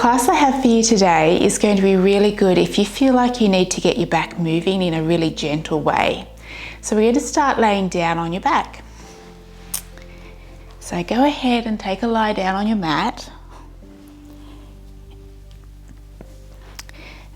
class I have for you today is going to be really good if you feel like you need to get your back moving in a really gentle way. So we're going to start laying down on your back. So go ahead and take a lie down on your mat.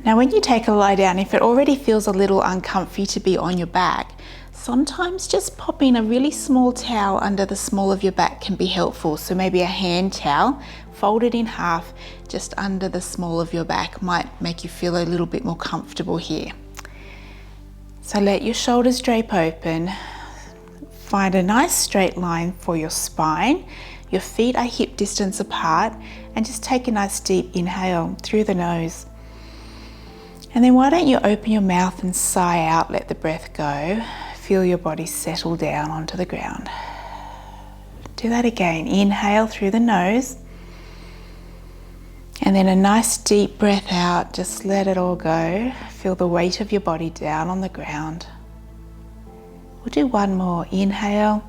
Now when you take a lie down, if it already feels a little uncomfy to be on your back, sometimes just popping a really small towel under the small of your back can be helpful. So maybe a hand towel folded in half just under the small of your back might make you feel a little bit more comfortable here. So let your shoulders drape open. Find a nice straight line for your spine. Your feet are hip distance apart, and just take a nice deep inhale through the nose. And then why don't you open your mouth and sigh out, let the breath go. Feel your body settle down onto the ground. Do that again. Inhale through the nose. And then a nice deep breath out. Just let it all go. Feel the weight of your body down on the ground. We'll do one more. Inhale.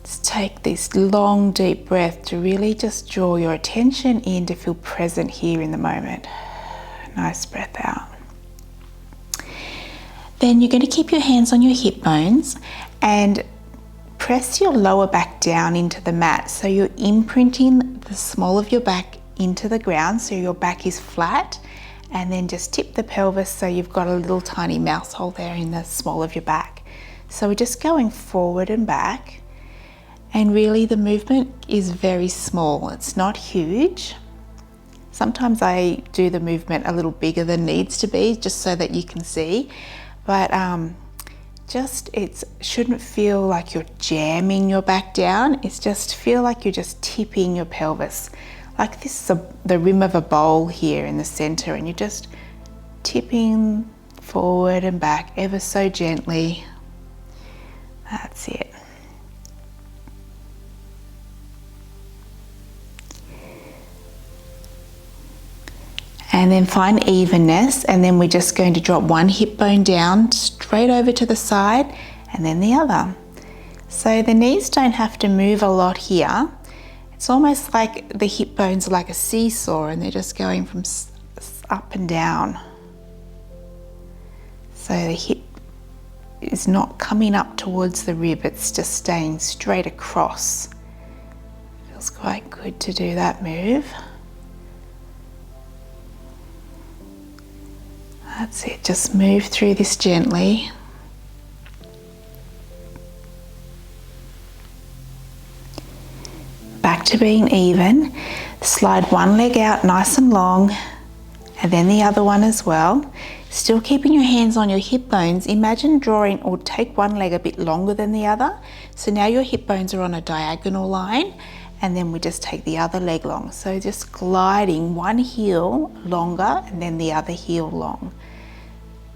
Just take this long, deep breath to really just draw your attention in to feel present here in the moment. Nice breath out. Then you're going to keep your hands on your hip bones and press your lower back down into the mat. So you're imprinting the small of your back into the ground so your back is flat, and then just tip the pelvis so you've got a little tiny mouse hole there in the small of your back. So we're just going forward and back, and really the movement is very small. It's not huge. Sometimes I do the movement a little bigger than needs to be just so that you can see, but it shouldn't feel like you're jamming your back down. It's just feel like you're just tipping your pelvis. Like this is the rim of a bowl here in the center, and you're just tipping forward and back ever so gently. That's it. And then find evenness, and then we're just going to drop one hip bone down straight over to the side and then the other. So the knees don't have to move a lot here. It's almost like the hip bones are like a seesaw, and they're just going from up and down. So the hip is not coming up towards the rib, it's just staying straight across. Feels quite good to do that move. That's it, just move through this gently. Back to being even. Slide one leg out nice and long, and then the other one as well. Still keeping your hands on your hip bones. Imagine drawing, or take one leg a bit longer than the other. So now your hip bones are on a diagonal line, and then we just take the other leg long. So just gliding one heel longer and then the other heel long.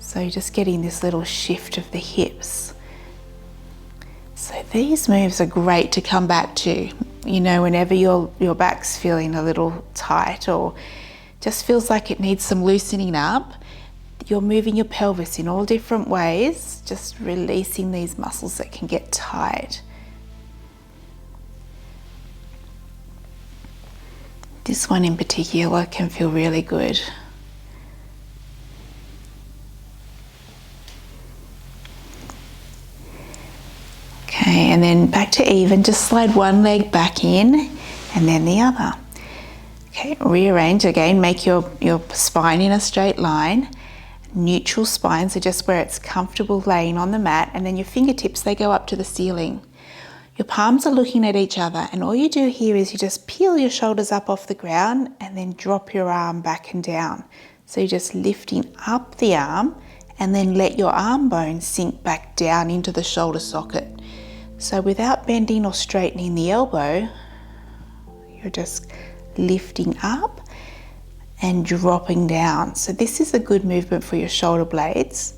So just getting this little shift of the hips. So these moves are great to come back to, you know, whenever your back's feeling a little tight or just feels like it needs some loosening up. You're moving your pelvis in all different ways, just releasing these muscles that can get tight. This one in particular can feel really good. Okay, and then back to even, just slide one leg back in and then the other. Okay, rearrange again, make your spine in a straight line, neutral spine, so just where it's comfortable laying on the mat, and then your fingertips, they go up to the ceiling. Your palms are looking at each other, and all you do here is you just peel your shoulders up off the ground and then drop your arm back and down. So you're just lifting up the arm and then let your arm bone sink back down into the shoulder socket. So without bending or straightening the elbow, you're just lifting up and dropping down. So this is a good movement for your shoulder blades.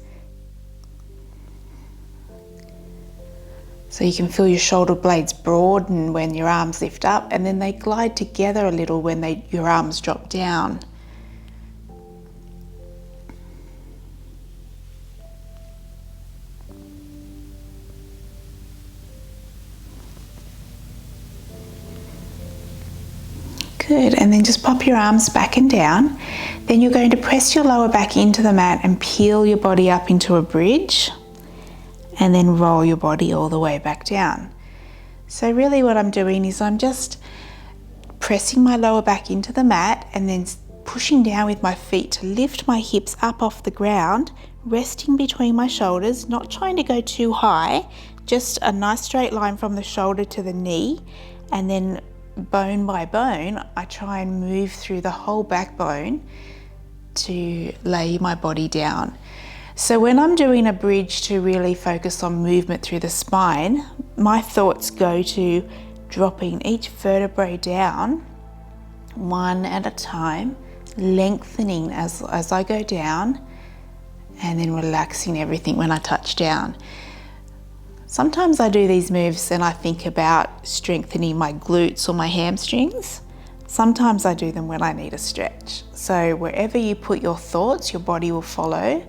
So you can feel your shoulder blades broaden when your arms lift up, and then they glide together a little when your arms drop down. Good, and then just pop your arms back and down. Then you're going to press your lower back into the mat and peel your body up into a bridge, and then roll your body all the way back down. So really what I'm doing is I'm just pressing my lower back into the mat and then pushing down with my feet to lift my hips up off the ground, resting between my shoulders, not trying to go too high, just a nice straight line from the shoulder to the knee, and then bone by bone, I try and move through the whole backbone to lay my body down. So when I'm doing a bridge to really focus on movement through the spine, my thoughts go to dropping each vertebrae down one at a time, lengthening as I go down, and then relaxing everything when I touch down. Sometimes I do these moves and I think about strengthening my glutes or my hamstrings. Sometimes I do them when I need a stretch. So wherever you put your thoughts, your body will follow.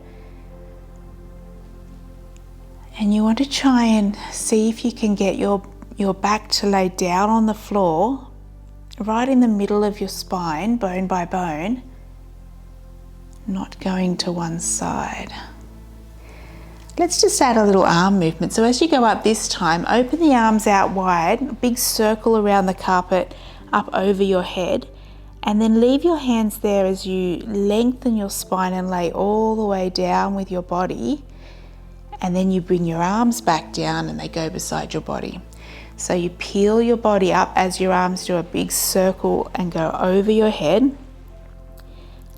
And you want to try and see if you can get your back to lay down on the floor, right in the middle of your spine, bone by bone, not going to one side. Let's just add a little arm movement. So as you go up this time, open the arms out wide, a big circle around the carpet up over your head, and then leave your hands there as you lengthen your spine and lay all the way down with your body. And then you bring your arms back down and they go beside your body. So you peel your body up as your arms do a big circle and go over your head.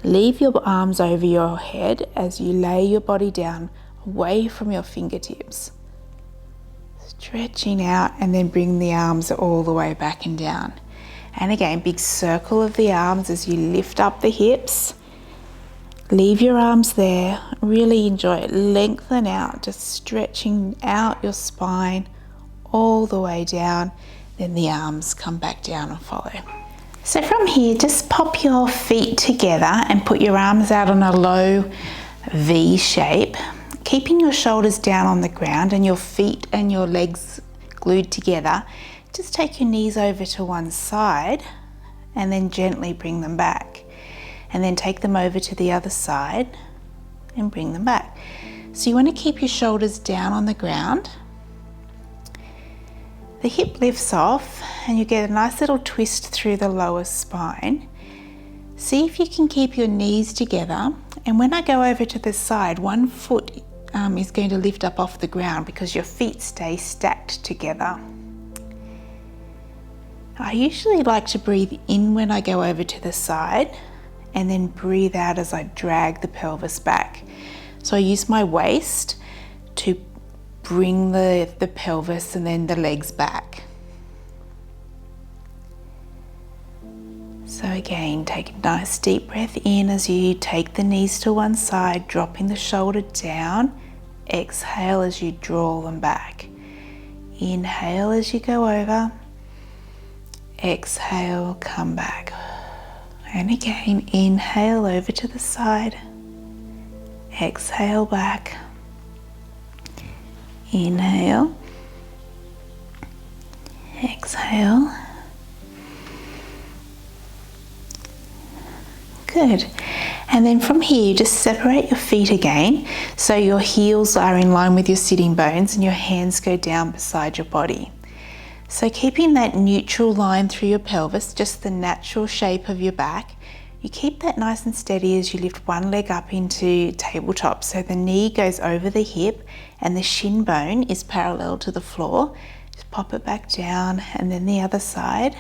Leave your arms over your head as you lay your body down away from your fingertips. Stretching out, and then bring the arms all the way back and down. And again, big circle of the arms as you lift up the hips. Leave your arms there. Really enjoy it. Lengthen out, just stretching out your spine all the way down. Then the arms come back down and follow. So from here, just pop your feet together and put your arms out on a low V shape, keeping your shoulders down on the ground and your feet and your legs glued together. Just take your knees over to one side and then gently bring them back. And then take them over to the other side and bring them back. So you want to keep your shoulders down on the ground. The hip lifts off and you get a nice little twist through the lower spine. See if you can keep your knees together, and when I go over to the side, one foot is going to lift up off the ground because your feet stay stacked together. I usually like to breathe in when I go over to the side and then breathe out as I drag the pelvis back. So I use my waist to bring the pelvis and then the legs back. So again, take a nice deep breath in as you take the knees to one side, dropping the shoulder down. Exhale as you draw them back. Inhale as you go over. Exhale, come back. And again, inhale over to the side. Exhale back. Inhale. Exhale. Good. And then from here, you just separate your feet again so your heels are in line with your sitting bones and your hands go down beside your body. So keeping that neutral line through your pelvis, just the natural shape of your back, you keep that nice and steady as you lift one leg up into tabletop. So the knee goes over the hip and the shin bone is parallel to the floor. Just pop it back down, and then the other side.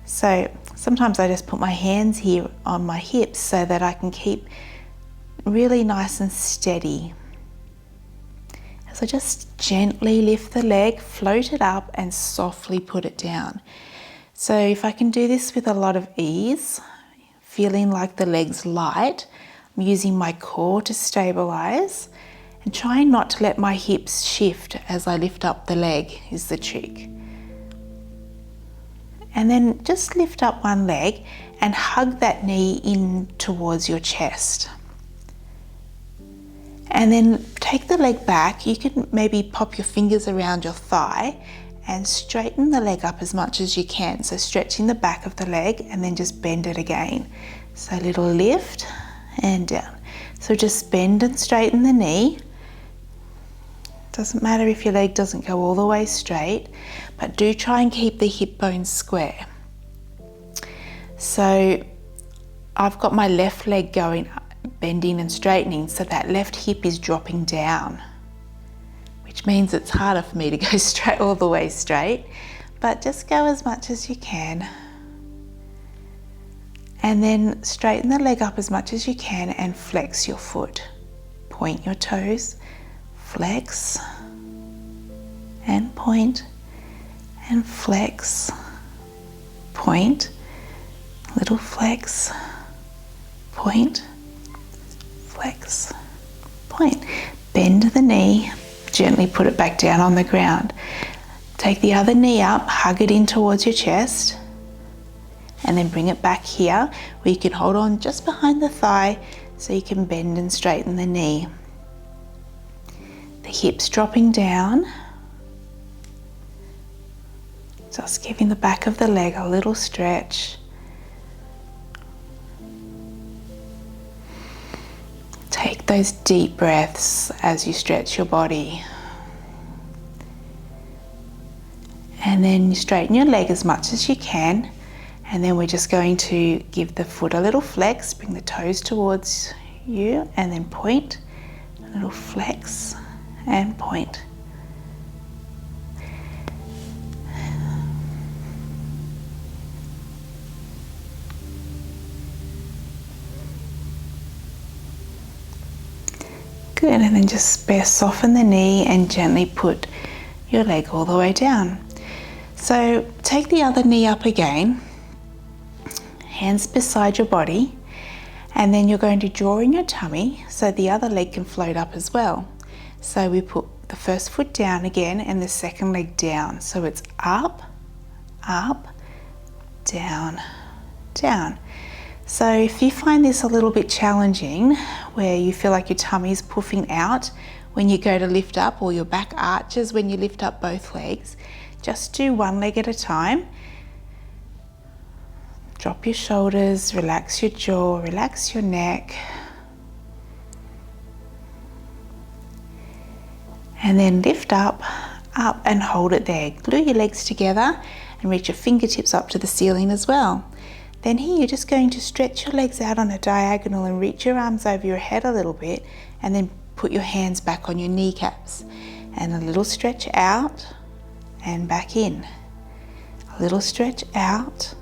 So sometimes I just put my hands here on my hips so that I can keep really nice and steady. So just gently lift the leg, float it up and softly put it down. So if I can do this with a lot of ease, feeling like the leg's light, I'm using my core to stabilize and trying not to let my hips shift as I lift up the leg is the trick. And then just lift up one leg and hug that knee in towards your chest. And then take the leg back. You can maybe pop your fingers around your thigh and straighten the leg up as much as you can. So stretching the back of the leg and then just bend it again. So a little lift and down. So just bend and straighten the knee. Doesn't matter if your leg doesn't go all the way straight, but do try and keep the hip bones square. So I've got my left leg going, bending and straightening, so that left hip is dropping down, which means it's harder for me to go straight all the way straight, but just go as much as you can. And then straighten the leg up as much as you can and flex your foot. Point your toes, flex and point and flex, point, little flex, point, flex, point. Bend the knee, gently put it back down on the ground. Take the other knee up, hug it in towards your chest, and then bring it back here where you can hold on just behind the thigh so you can bend and straighten the knee. The hips dropping down, just giving the back of the leg a little stretch. Take those deep breaths as you stretch your body. And then straighten your leg as much as you can. And then we're just going to give the foot a little flex, bring the toes towards you, and then point, a little flex and point. Good, and then just soften the knee and gently put your leg all the way down. So take the other knee up again, hands beside your body, and then you're going to draw in your tummy so the other leg can float up as well. So we put the first foot down again and the second leg down. So it's up, up, down, down. So if you find this a little bit challenging, where you feel like your tummy is puffing out when you go to lift up, or your back arches when you lift up both legs, just do one leg at a time. Drop your shoulders, relax your jaw, relax your neck. And then lift up, up and hold it there. Glue your legs together and reach your fingertips up to the ceiling as well. Then here you're just going to stretch your legs out on a diagonal and reach your arms over your head a little bit, and then put your hands back on your kneecaps. And a little stretch out and back in. A little stretch out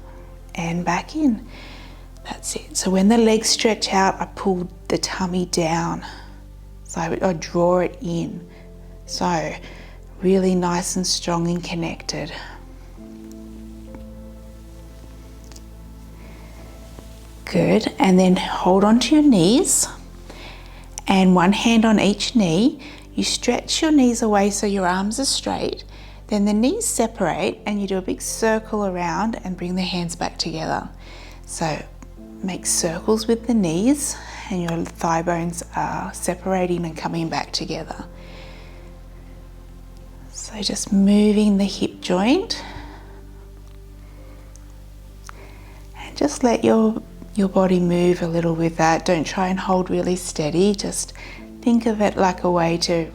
and back in. That's it. So when the legs stretch out, I pull the tummy down. So I draw it in. So really nice and strong and connected. Good, and then hold on to your knees and one hand on each knee. You stretch your knees away so your arms are straight. Then the knees separate and you do a big circle around and bring the hands back together. So make circles with the knees and your thigh bones are separating and coming back together. So just moving the hip joint and just let your body move a little with that. Don't try and hold really steady. Just think of it like a way to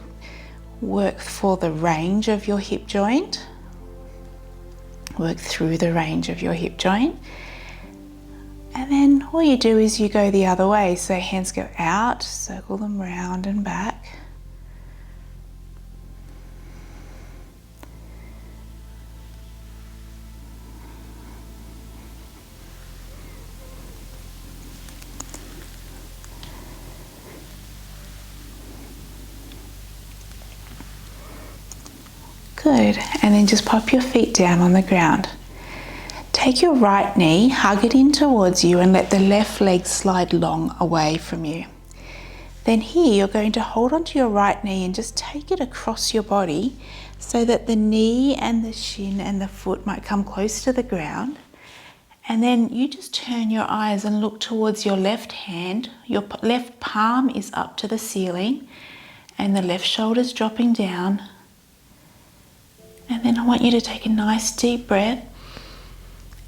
work for the range of your hip joint. Work through the range of your hip joint. And then all you do is you go the other way. So hands go out, circle them round and back. Good, and then just pop your feet down on the ground. Take your right knee, hug it in towards you and let the left leg slide long away from you. Then here you're going to hold onto your right knee and just take it across your body so that the knee and the shin and the foot might come close to the ground. And then you just turn your eyes and look towards your left hand. Your left palm is up to the ceiling and the left shoulder's dropping down. And then I want you to take a nice deep breath.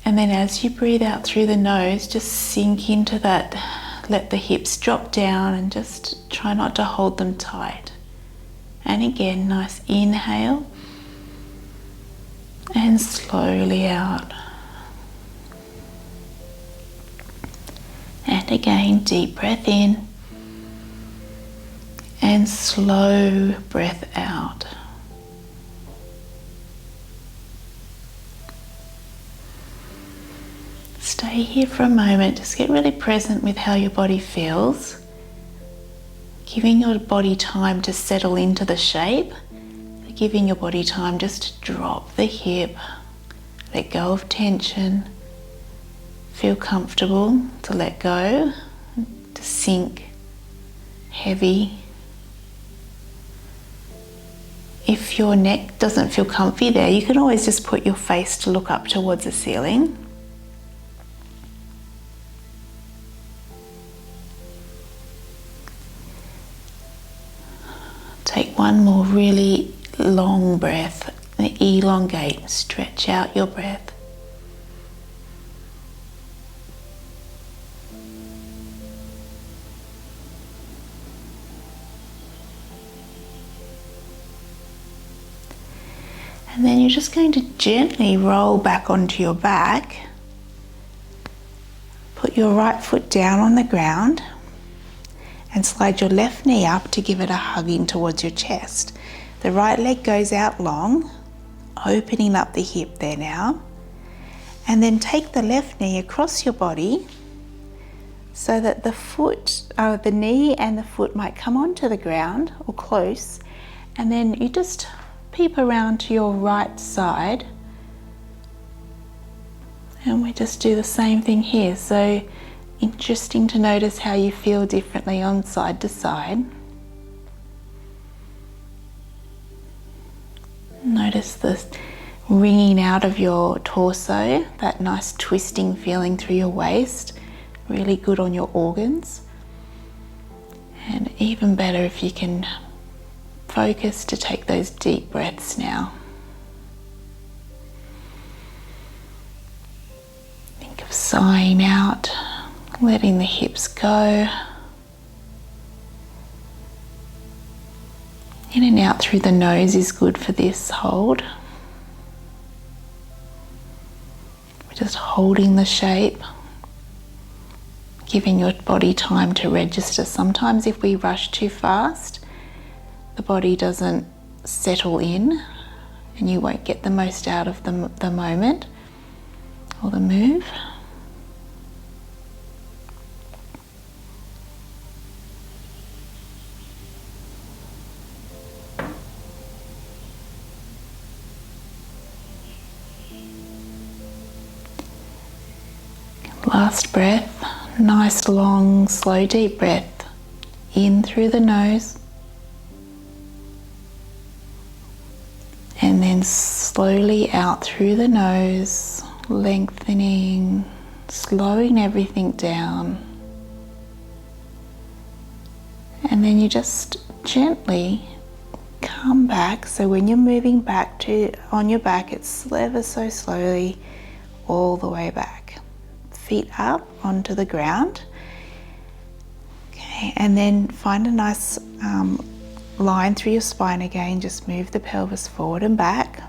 And then as you breathe out through the nose, just sink into that. Let the hips drop down and just try not to hold them tight. And again, nice inhale. And slowly out. And again, deep breath in. And slow breath out. Stay here for a moment, just get really present with how your body feels. Giving your body time to settle into the shape. Giving your body time just to drop the hip, let go of tension, feel comfortable to let go, to sink heavy. If your neck doesn't feel comfy there, you can always just put your face to look up towards the ceiling. Take one more really long breath, elongate, stretch out your breath. And then you're just going to gently roll back onto your back. Put your right foot down on the ground and slide your left knee up to give it a hug in towards your chest. The right leg goes out long, opening up the hip there now. And then take the left knee across your body so that the knee and the foot might come onto the ground or close. And then you just peep around to your right side. And we just do the same thing here. So interesting to notice how you feel differently on side to side. Notice the wringing out of your torso, that nice twisting feeling through your waist, really good on your organs. And even better if you can focus to take those deep breaths now. Think of sighing out, letting the hips go. In and out through the nose is good for this hold. We're just holding the shape, giving your body time to register. Sometimes if we rush too fast, the body doesn't settle in and you won't get the most out of the moment or the move. Last breath, nice long, slow, deep breath in through the nose and then slowly out through the nose, lengthening, slowing everything down. And then you just gently come back. So when you're moving back on your back, it's ever so slowly all the way back. Feet up onto the ground. Okay, and then find a nice line through your spine again. Just move the pelvis forward and back.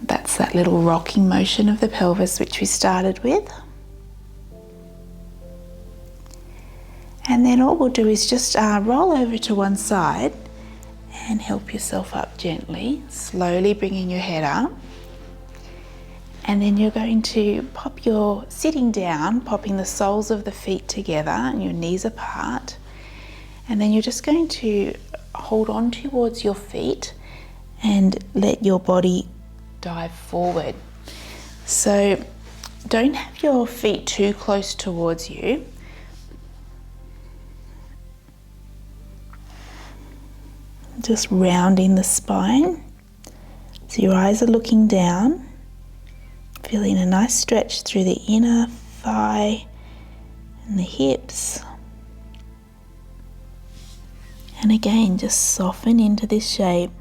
That's that little rocking motion of the pelvis which we started with. And then all we'll do is just roll over to one side and help yourself up gently, slowly bringing your head up. And then you're going to pop your sitting down, popping the soles of the feet together and your knees apart. And then you're just going to hold on towards your feet and let your body dive forward. So don't have your feet too close towards you. Just rounding the spine. So your eyes are looking down, feeling a nice stretch through the inner thigh and the hips. And again, just soften into this shape.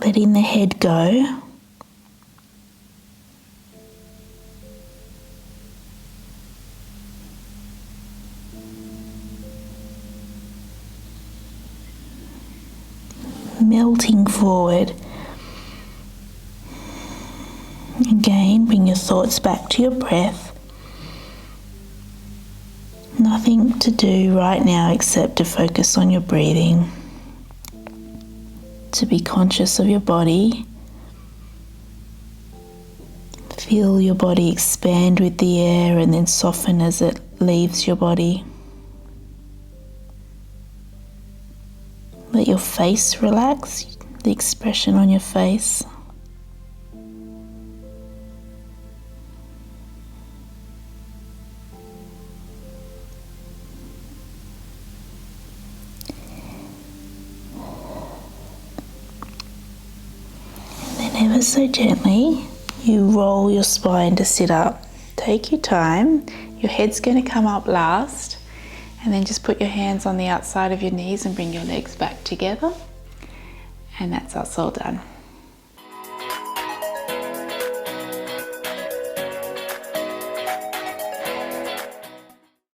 Letting the head go. Melting forward. Again, bring your thoughts back to your breath. Nothing to do right now except to focus on your breathing. To be conscious of your body. Feel your body expand with the air and then soften as it leaves your body. Let your face relax, the expression on your face. And then ever so gently, you roll your spine to sit up. Take your time. Your head's going to come up last. And then just put your hands on the outside of your knees and bring your legs back together. And that's us all done.